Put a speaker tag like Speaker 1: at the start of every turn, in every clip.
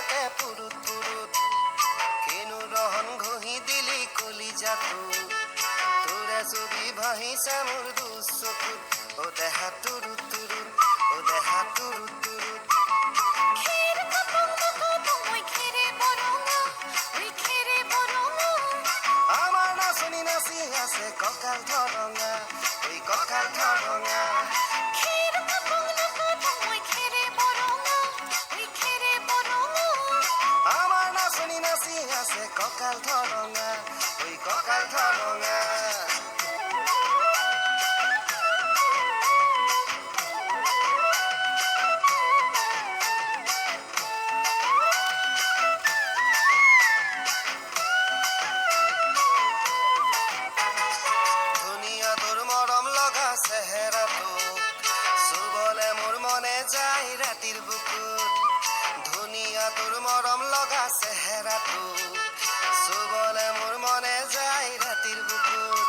Speaker 1: থাকে পুৰুত পুৰুত কিনো ৰহন ঘঁহি দিলি কলিজাটো তোৰে ছবি ভাহিছে মোৰ দুচকুত ও দেহা তুৰুত তুৰুত ও দেহা তুৰুত তুৰুত আমাৰ নাচনি নাচি আছে কঁকাল ধৰঙা ঐ কঁকাল ধৰঙা আমাৰ নাচনি নাচি আছে কঁকাল ধৰঙা ঐ কঁকাল ধৰঙা ধুনীয়া তোৰ মৰম লগা চেহেৰাটো চুবলে মোৰ মনে যায় ৰাতিৰ বুকুত ধুনীয়া তোৰ মৰম লগা চেহেৰাটো চুবলে মোৰ মনে যায় ৰাতিৰ বুকুত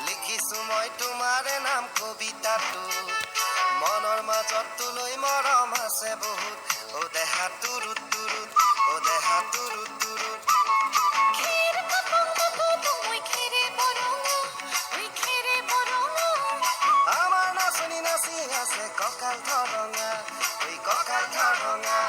Speaker 1: লিখিছো মই তোমাৰে নাম কবিতাটো মনৰ মাজত তোলৈ মৰম আছে বহুত ও দেহা তুৰুত তুৰুত ও দেহা তুৰুত তুৰুত আমাৰ নাচনি নাচি আছে কঁকাল ধৰঙা ঐ কঁকাল ধৰঙা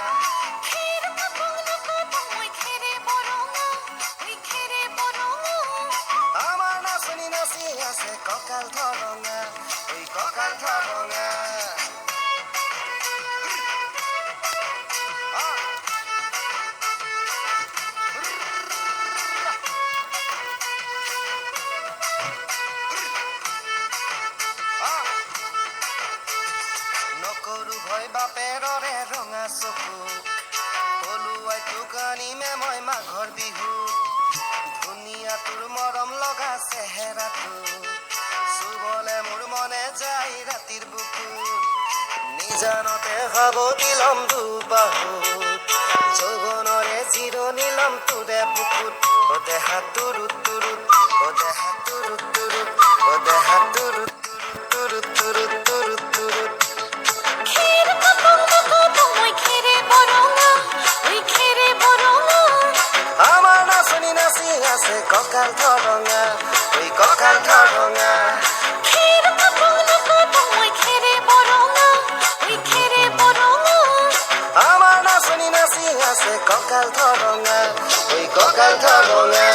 Speaker 1: আমাৰ নাচনি নাচি আছে কঁকাল ধৰঙা ঐ কঁকাল ধৰঙা নকৰো ভয় বাপেৰৰে ৰঙা চকুক পলুৱাই তোক আনিমে মই মাঘৰ বিহুত ধুনীয়া তোৰ মৰম লগা চেহেৰাটো চুবলে মোৰ মনে যায় ৰাতিৰ বুকুত নিজানতে হব দিলম দুবাহুত যৌৱনৰে জিৰণি লম তোৰে বুকুত ও দেহা তুৰুত তুৰুত ও দেহা তুৰুত তুৰুত ও দেহা তুৰুত তুৰুত তুৰুত তুৰুত তুৰুত আমাৰ নাচনি নাচি আছে কঁকাল ধৰঙা ঐ কঁকাল ধৰঙা আমাৰ নাচনি নাচি আছে কঁকাল ধৰঙা ঐ কঁকাল ধৰঙা